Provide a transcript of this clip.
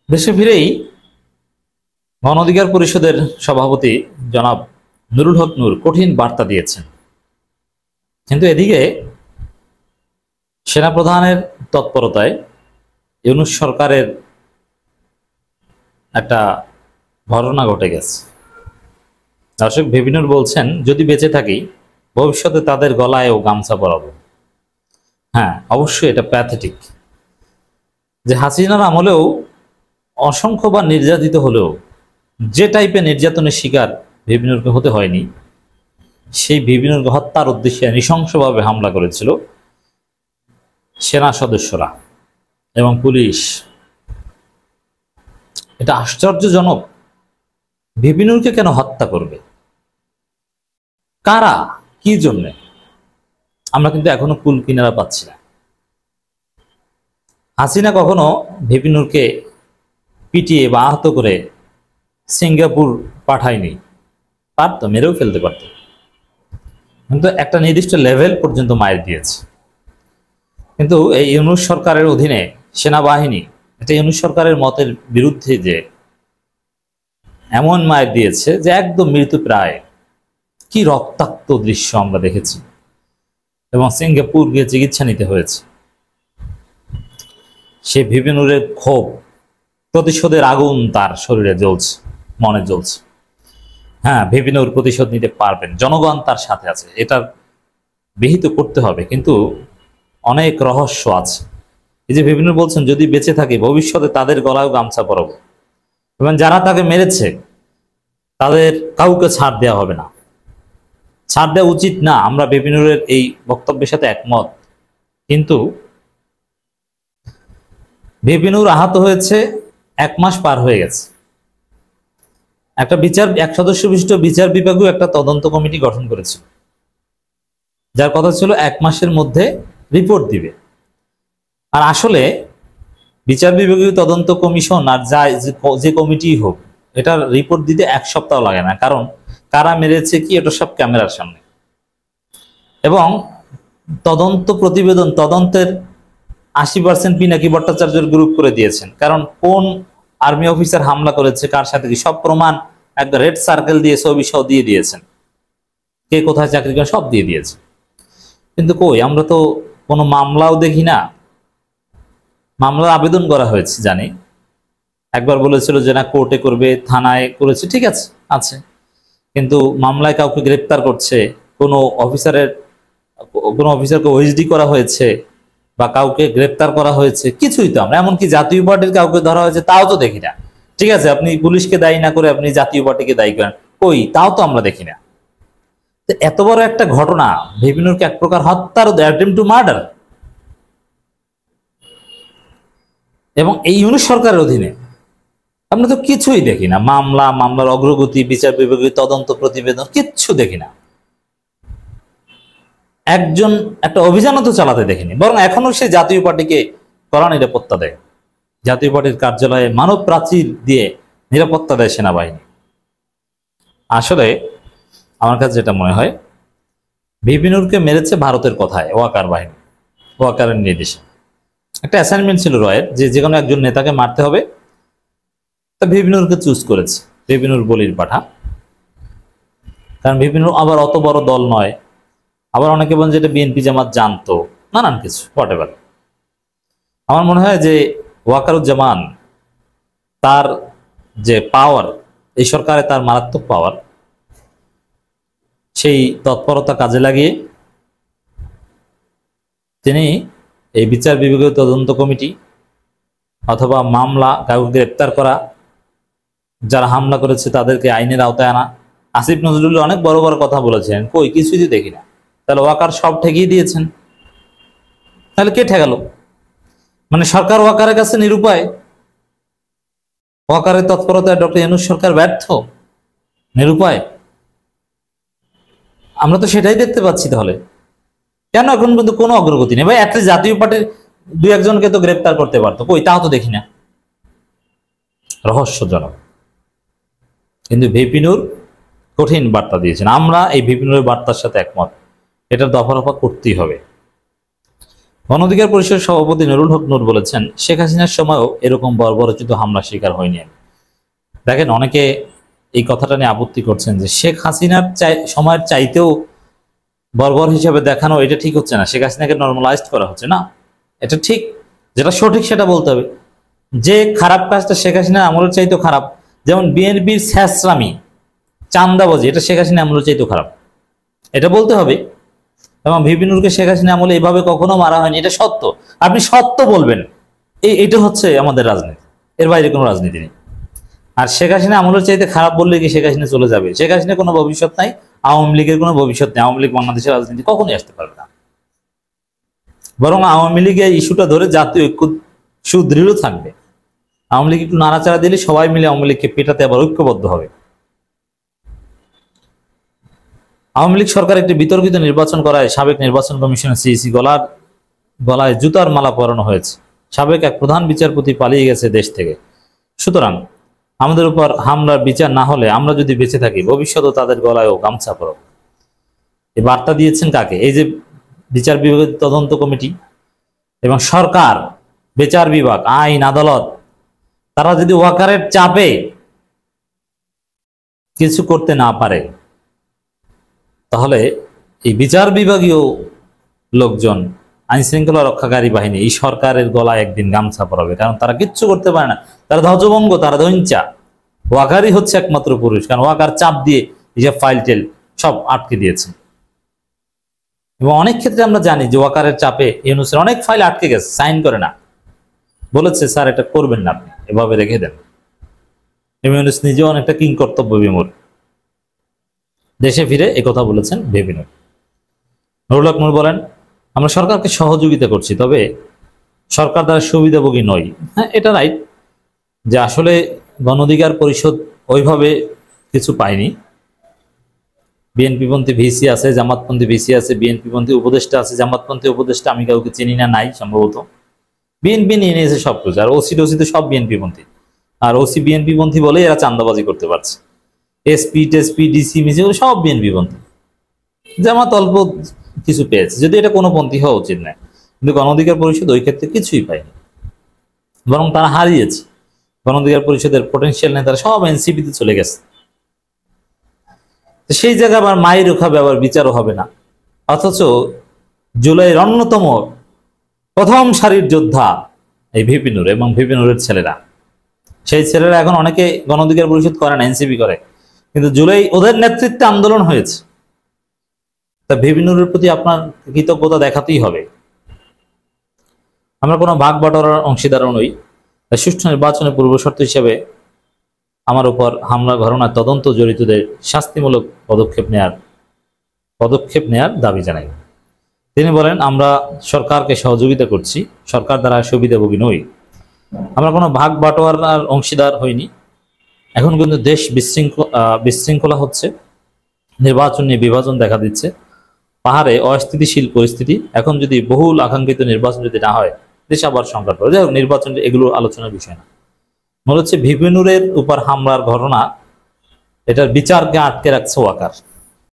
দেশে ফিরেই গণ অধিকার পরিষদের সভাপতি জনাব নুরুল হক নূর কঠিন বার্তা দিয়েছেন। কিন্তু এদিকে সেনাপ্রধানের তৎপরতায় ইউনূস সরকারের একটা ঘটনা ঘটে গেছে। দর্শক ভিবিনুর বলছেন, যদি বেঁচে থাকি ভবিষ্যতে তাদের গলায়ও গামছা পরাবো। হ্যাঁ, অবশ্যই এটা প্যাথেটিক যে হাসিনার আমলেও অসংখ্যবার নির্যাতিত হলেও যে টাইপের নির্যাতনের শিকার ভিবিনুরকে হতে হয়নি, সেই ভিবিনুরকে হত্যার উদ্দেশ্যে নৃশংসভাবে হামলা করেছিল সেনা সদস্যরা এবং পুলিশ। এটা আশ্চর্যজনক। ভিবিনুরকে কেন হত্যা করবে? কারা? কি জন্যে? আমরা কিন্তু এখনো কুল কিনারা পাচ্ছি না। হাসিনা কখনো ভিবিনুরকে পিটিয়ে বা আহত করে সিঙ্গাপুর পাঠায়নি। পারতো, মেরেও ফেলতে পারত, কিন্তু একটা নির্দিষ্ট লেভেল পর্যন্ত মায়ের দিয়েছে। কিন্তু এই ইউনূস সরকারের অধীনে সেনাবাহিনী এটা ইউনূস সরকারের মতের বিরুদ্ধে যে এমন মায়ের দিয়েছে যে একদম মৃত্যুপ্রায়। কি রক্তাক্ত দৃশ্য আমরা দেখেছি, এবং সিঙ্গাপুর গিয়ে চিকিৎসা নিতে হয়েছে। সে ভিবিনুরের ক্ষোভ, প্রতিশোধের আগুন তার শরীরে জ্বলছে, মনে জ্বলছে। হ্যাঁ, ভিবিনুর প্রতিশোধ নিতে পারবেন, জনগণ তার সাথে আছে, এটা বিহিত করতে হবে। কিন্তু অনেক রহস্য আছে। এই যে ভিবিনুর বলছেন, যদি বেঁচে থাকে ভবিষ্যতে তাদের গলায়ও গামছা পরাবো, এবং যারা তাকে মেরেছে তাদের কাউকে ছাড় দেওয়া হবে না, ছাড় দেওয়া উচিত না। আমরা ভিবিনুরের এই বক্তব্যের সাথে একমত। কিন্তু ভিবিনুর আহত হয়েছে, 1 মাস পার হয়ে গেছে। এক সদস্য বিশিষ্ট বিচার বিভাগও একটা তদন্ত কমিটি গঠন করেছিল, যার কথা ছিল 1 মাসের মধ্যে রিপোর্ট দিবে। আর আসলে বিচার বিভাগীয় তদন্ত কমিশন আর যে কমিটি হোক, এটার রিপোর্ট দিতে 1 সপ্তাহ লাগে না। কারণ কারা মেরেছে কি, এটা সব ক্যামেরার সামনে। এবং তদন্ত প্রতিবেদন, তদন্তের 80% পিনাকি ভট্টাচার্যের গ্রুপ করে দিয়েছেন। কারণ কোন আর্মি অফিসার হামলা করেছে, কার সাথে কি, সব প্রমাণ একটা রেড সার্কেল দিয়ে ছবি সহ দিয়ে দিয়েছেন, কে কোথায় চাকরি করে সব দিয়ে দিয়েছে। কিন্তু কই, আমরা তো কোনো মামলাও দেখি না। মামলার আবেদন করা হয়েছে জানি, একবার বলেছিল যে না কোর্টে করবে, থানায় করেছে, ঠিক আছে আছে, কিন্তু মামলায় কাউকে গ্রেপ্তার করছে, কোনো অফিসারকে ওএসডি করা হয়েছে বা কাউকে গ্রেপ্তার করা হয়েছে, কিছুই তো আমরা, এমনকি জাতীয় পার্টির কাউকে ধরা হয়েছে তাও তো দেখি না। ঠিক আছে, আপনি পুলিশকে দায়ী না করে আপনি জাতীয় পার্টিকে দায়ী করেন, কই, তাও তো আমরা দেখি না। এত বড় একটা ঘটনা, ভিবিনুরকে এক প্রকার হত্যার, অ্যাটেম্পট টু মার্ডার, এবং এই ইউনূস সরকারের অধীনে আমরা তো কিছুই দেখি না। মামলার অগ্রগতি, বিচার বিভাগীয় তদন্ত প্রতিবেদন, কিচ্ছু দেখি না। একটা অভিযানও তো চালাতে দেখিনি, বরং এখনো সে জাতীয় পার্টিকে কড়া নিরাপত্তা দেয়। জাতীয় পার্টির কার্যালয়ে মানব প্রাচীর দিয়ে নিরাপত্তা দেয় সেনাবাহিনী। আসলে আমার কাছে যেটা মনে হয়, ভিবিনুরকে মেরেছে ভারতের কথায় ওয়াকার বাহিনী, ওয়াকারের নির্দেশে। একটা অ্যাসাইনমেন্ট ছিল রয়ের, যে কোনো একজন নেতাকে মারতে হবে, তা ভিবিনুরকে চুজ করেছে। ভিবিনুর বলির পাঠা, কারণ ভিবিনুর আবার অত বড় দল নয়। আবার অনেকে বলেন যেটা বিএনপি জামাত জানতো, নানান কিছু, হোয়াটএভার। আমার মনে হয় যে ওয়াকারুজ্জামান, তার যে পাওয়ার, এই সরকারে তার মারাত্মক পাওয়ার, সেই তৎপরতা কাজে লাগিয়ে তিনি এই বিচার বিভাগীয় তদন্ত কমিটি অথবা মামলা, কাউকে গ্রেপ্তার করা, যারা হামলা করেছে তাদেরকে আইনের আওতায় আনা। আসিফ নজরুল অনেক বড় বড় কথা বলেছেন, কই, কিছুই দেখি না। তাহলে ওয়াকার সব ঠেকিয়ে দিয়েছেন, তাহলে কে ঠেকালো? মানে সরকার ওয়াকারের কাছে নিরুপায়, ওয়াকারের তৎপরতায় ডক্টর ইউনূস সরকার ব্যর্থ, নিরুপায়। আমরা তো সেটাই দেখতে পাচ্ছি। তাহলে কেন এখন কিন্তু কোনো অগ্রগতি নেই? ভাই, একটা জাতীয় পার্টির 2-1 জনকে তো গ্রেপ্তার করতে পারতো, কই, তাও তো দেখি না। রহস্যজনক। কিন্তু ভিবিনুর কঠিন বার্তা দিয়েছেন। আমরা এই ভিবিনুরের বার্তার সাথে একমত, এটা দফা রফা করতেই হবে। গণ অধিকার পরিষদের সভাপতি নুরুল হক নূর বলেছেন, শেখ হাসিনার সময়ও এরকম বর্বরোচিত হামলার শিকার হয়নি আমি। দেখেন, অনেকে এই কথাটা নিয়ে আপত্তি করছেন যে শেখ হাসিনার সময়ের চাইতেও বর্বর হিসেবে দেখানো, এটা ঠিক হচ্ছে না, শেখ হাসিনাকে নর্মালাইজড করা হচ্ছে না। এটা ঠিক, যেটা সঠিক সেটা বলতে হবে। যে খারাপ কাজটা শেখ হাসিনার আমলের চাইতেও খারাপ, যেমন বিএনপির ছ্যাঁচড়ামি, চান্দাবাজি, এটা শেখ হাসিনা আমলের চাইতেও খারাপ, এটা বলতে হবে। এবং ভিপি নূরকে শেখ হাসিনা আমলে এভাবে কখনো মারা হয়নি, এটা সত্য। আপনি সত্য বলবেন, এটা হচ্ছে আমাদের রাজনীতি, এর বাইরে কোনো রাজনীতি নেই। আর শেখ হাসিনা আমলের চাইতে খারাপ বললে কি শেখ হাসিনা চলে যাবে? শেখ হাসিনা কোনো ভবিষ্যৎ নাই, আওয়ামী লীগের কোনো ভবিষ্যৎ নেই, আওয়ামী লীগ বাংলাদেশের রাজনীতি কখনোই আসতে পারবে না। বরং আওয়ামী লীগের ইস্যুটা ধরে জাতীয় ঐক্য সুদৃঢ় থাকবে। আওয়ামী লীগ একটু নাড়াচাড়া দিলে সবাই মিলে আওয়ামী লীগকে পেটাতে আবার ঐক্যবদ্ধ হবে। আওয়ামী লীগ সরকার একটি বিতর্কিত নির্বাচন করায় সাবেক নির্বাচন কমিশনের সিইসি গলায় জুতার মালা পরানো হয়েছে। সাবেক এক প্রধান বিচারপতি পালিয়ে গেছে দেশ থেকে। সুতরাং আমাদের উপর হামলার বিচার না হলে আমরা যদি বেঁচে থাকি, ভবিষ্যতে তাদের গলায়ও গামছা পরব। এই বার্তা দিয়েছেন কাকে? এই যে বিচার বিভাগের তদন্ত কমিটি এবং সরকার, বিচার বিভাগ, আইন আদালত, তারা যদি ওয়াকারের চাপে কিছু করতে না পারে, তাহলে এই বিচার বিভাগীয় লোকজন, আইন শৃঙ্খলা রক্ষাকারী বাহিনী এই সরকারের গলায় একদিন গামছা পরাবে। কারণ তারা কিচ্ছু করতে পারে না, তারা ধ্বজভঙ্গ, তারা ধৈঞ্চা। ওয়াকারই হচ্ছে একমাত্র পুরুষ, কারণ ওয়াকার চাপ দিয়ে এইসব ফাইল টেল সব আটকে দিয়েছে। এবং অনেক ক্ষেত্রে আমরা জানি যে ওয়াকারের চাপে ইউনূসের অনেক ফাইল আটকে গেছে, সাইন করে না, বলেছে স্যার এটা করবেন না, আপনি এভাবে রেখে দেন। ইউনূস নিজেও অনেকটা কিং কর্তব্য বিমূঢ়। দেশে ফিরে একথা বলেছেন ভিপি নূর। নুরুল হক নূর বলেন, আমরা সরকারকে সহযোগিতা করছি, তবে সরকার দ্বারা সুবিধাভোগী নই। হ্যাঁ, এটা রাইট যে আসলে গণ অধিকার পরিষদ ওইভাবে কিছু পায়নি। বিএনপিপন্থী ভিসি আছে, জামাতপন্থী ভিসি আছে, বিএনপিপন্থী উপদেষ্টা আছে, জামাতপন্থী উপদেষ্টা আমি কাউকে চিনি না, নাই সম্ভবত। বিএনপি নিয়ে নিয়েছে সবকিছু, আর ওসি তো সব বিএনপিপন্থী। আর ওসি বিএনপিপন্থী বলে এরা চান্দাবাজি করতে পারছে। এসপি টেসপি ডিসি মিসি সব বিএনপিপন্থী। জামাত অল্প কিছু পেয়েছে, যদি এটা কোনো পন্থী হওয়া উচিত নয়, কিন্তু গণ অধিকার পরিষদ ওই ক্ষেত্রে কিছুই পায়নি, বরং তারা হারিয়েছে। গণ অধিকার পরিষদের পটেনশিয়াল নেতারা সব এনসিপিতে চলে গেছে। সেই জায়গায় আবার মাইরও খাবে, আবার বিচারও হবে না। অথচ জুলাইয়ের অন্যতম প্রথম সারির যোদ্ধা এই ভিপি নূর এবং ভিপি নূরের ছেলেরা, সেই ছেলেরা এখন অনেকে গণ অধিকার পরিষদ করে না, এনসিপি করে, কিন্তু জুলাই ওদের নেতৃত্বে আন্দোলন হয়েছে। তা ভিপি নূরের প্রতি আপনার কৃতজ্ঞতা দেখাতেই হবে। আমরা কোনো ভাগ বাটোয়ারার অংশীদারও নই। সুষ্ঠু নির্বাচনের পূর্বশর্ত হিসেবে আমার উপর হামলা ঘটনার তদন্ত জড়িতদের শাস্তিমূলক পদক্ষেপ নেয়ার দাবি জানাই। তিনি বলেন, আমরা সরকারকে সহযোগিতা করছি, সরকার দ্বারা সুবিধাভোগী নই। আমরা কোনো ভাগ বাটোয়ারার অংশীদার হইনি। এখন কিন্তু দেশ বিশৃঙ্খলা হচ্ছে, নির্বাচন নিয়ে বিভাজন দেখা দিচ্ছে, পাহাড়ে অস্থিতিশীল পরিস্থিতি। এখন যদি বহুল আকাঙ্ক্ষিত নির্বাচন যদি না হয়, দেশ আবার সংকট পড়ে। যাই হোক, নির্বাচন এগুলো আলোচনার বিষয় না। মনে হচ্ছে ভিপি নূরের উপর হামলার ঘটনা, এটার বিচারকে আটকে রাখছে ওয়াকার।